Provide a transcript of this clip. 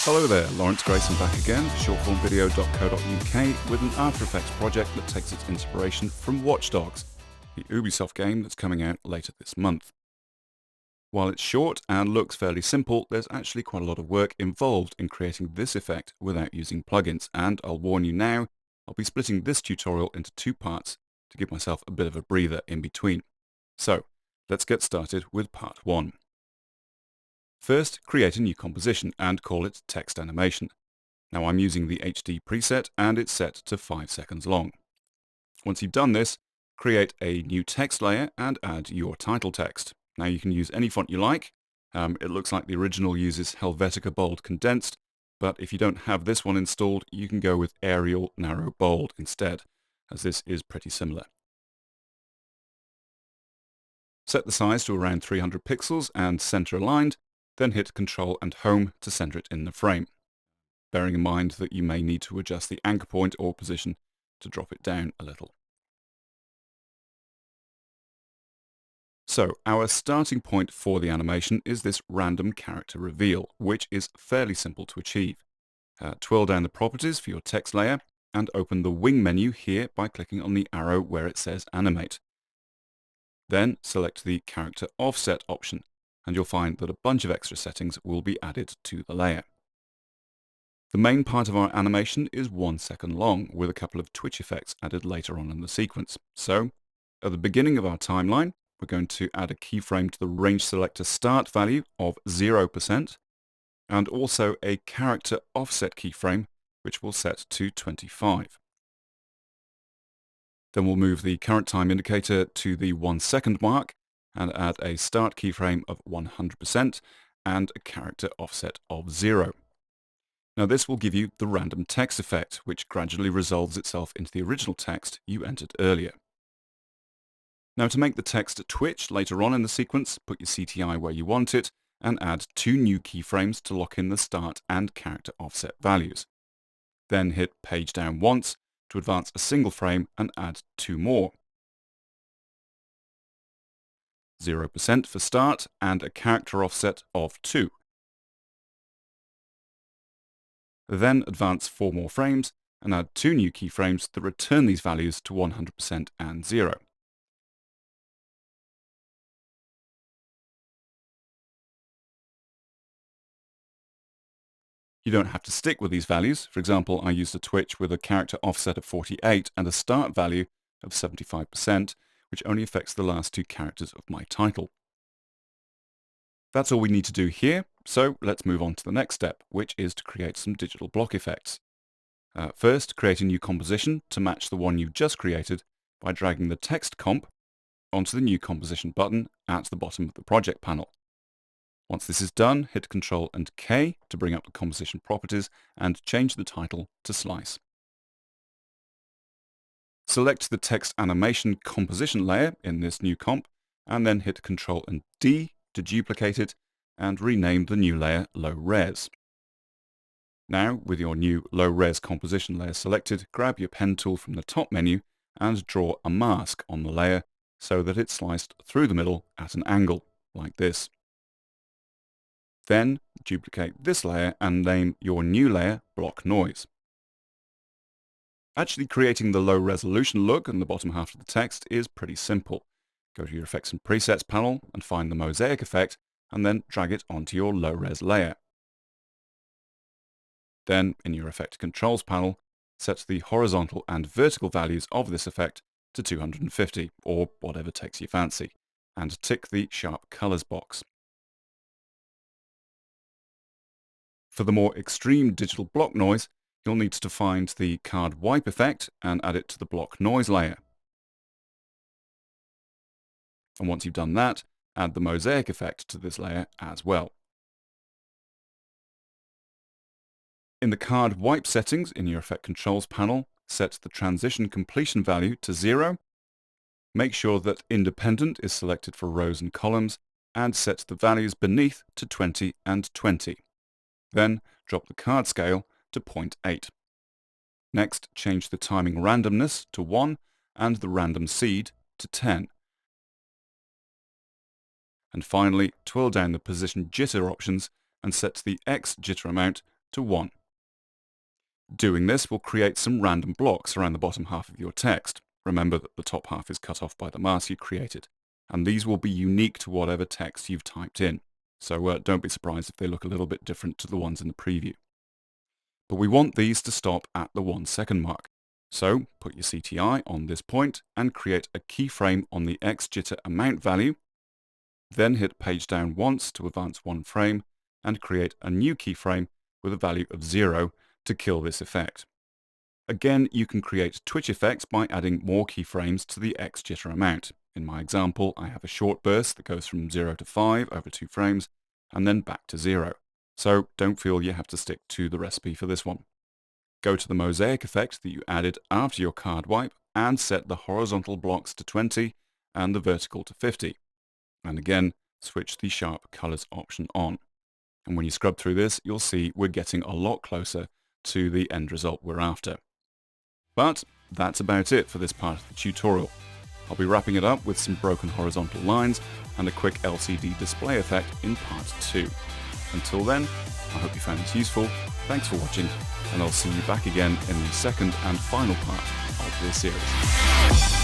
Hello there, Lawrence Grayson back again, shortformvideo.co.uk with an After Effects project that takes its inspiration from Watch Dogs, the Ubisoft game that's coming out later this month. While it's short and looks fairly simple, there's actually quite a lot of work involved in creating this effect without using plugins, and I'll warn you now, I'll be splitting this tutorial into two parts to give myself a bit of a breather in between. So, let's get started with part 1. First, create a new composition and call it text animation. Now I'm using the HD preset and it's set to 5 seconds long. Once you've done this, create a new text layer and add your title text. Now you can use any font you like. It looks like the original uses Helvetica Bold Condensed, but if you don't have this one installed, you can go with Arial Narrow Bold instead, as this is pretty similar. Set the size to around 300 pixels and center aligned, then hit Ctrl and Home to center it in the frame, bearing in mind that you may need to adjust the anchor point or position to drop it down a little. So our starting point for the animation is this random character reveal, which is fairly simple to achieve. Twirl down the properties for your text layer and open the wing menu here by clicking on the arrow where it says animate. Then select the character offset option, and you'll find that a bunch of extra settings will be added to the layer. The main part of our animation is 1 second long, with a couple of twitch effects added later on in the sequence. So, at the beginning of our timeline, we're going to add a keyframe to the range selector start value of 0%, and also a character offset keyframe, which we'll set to 25. Then we'll move the current time indicator to the 1 second mark, and add a start keyframe of 100% and a character offset of 0. Now this will give you the random text effect, which gradually resolves itself into the original text you entered earlier. Now to make the text twitch later on in the sequence, put your CTI where you want it and add 2 new keyframes to lock in the start and character offset values. Then hit page down once to advance a single frame and add 2 more. 0% for start and a character offset of 2. Then advance 4 more frames and add 2 new keyframes that return these values to 100% and 0. You don't have to stick with these values. For example, I used a twitch with a character offset of 48 and a start value of 75%, which only affects the last 2 characters of my title. That's all we need to do here, so let's move on to the next step, which is to create some digital block effects. First, create a new composition to match the one you've just created by dragging the text comp onto the new composition button at the bottom of the project panel. Once this is done, hit Ctrl and K to bring up the composition properties and change the title to Slice. Select the text animation composition layer in this new comp, and then hit Ctrl and D to duplicate it and rename the new layer Low Res. Now, with your new Low Res composition layer selected, grab your pen tool from the top menu and draw a mask on the layer so that it's sliced through the middle at an angle, like this. Then, duplicate this layer and name your new layer Block Noise. Actually creating the low resolution look in the bottom half of the text is pretty simple. Go to your Effects and Presets panel and find the mosaic effect and then drag it onto your low res layer. Then in your Effect Controls panel, set the horizontal and vertical values of this effect to 250 or whatever takes your fancy, and tick the Sharp Colors box. For the more extreme digital block noise, you'll need to find the card wipe effect and add it to the block noise layer. And once you've done that, add the mosaic effect to this layer as well. In the card wipe settings in your Effect Controls panel, set the transition completion value to 0. Make sure that independent is selected for rows and columns, and set the values beneath to 20 and 20. Then drop the card scale to 0.8. Next, change the timing randomness to 1 and the random seed to 10. And finally, twirl down the position jitter options and set the X jitter amount to 1. Doing this will create some random blocks around the bottom half of your text. Remember that the top half is cut off by the mask you created, and these will be unique to whatever text you've typed in. So don't be surprised if they look a little bit different to the ones in the preview. But we want these to stop at the 1 second mark. So put your CTI on this point and create a keyframe on the X jitter amount value. Then hit page down once to advance 1 frame and create a new keyframe with a value of 0 to kill this effect. Again, you can create twitch effects by adding more keyframes to the X jitter amount. In my example, I have a short burst that goes from 0 to 5 over 2 frames and then back to 0. So don't feel you have to stick to the recipe for this one. Go to the mosaic effect that you added after your card wipe and set the horizontal blocks to 20 and the vertical to 50. And again, switch the sharp colors option on. And when you scrub through this, you'll see we're getting a lot closer to the end result we're after. But that's about it for this part of the tutorial. I'll be wrapping it up with some broken horizontal lines and a quick LCD display effect in part 2. Until then, I hope you found this useful, thanks for watching, and I'll see you back again in the second and final part of this series.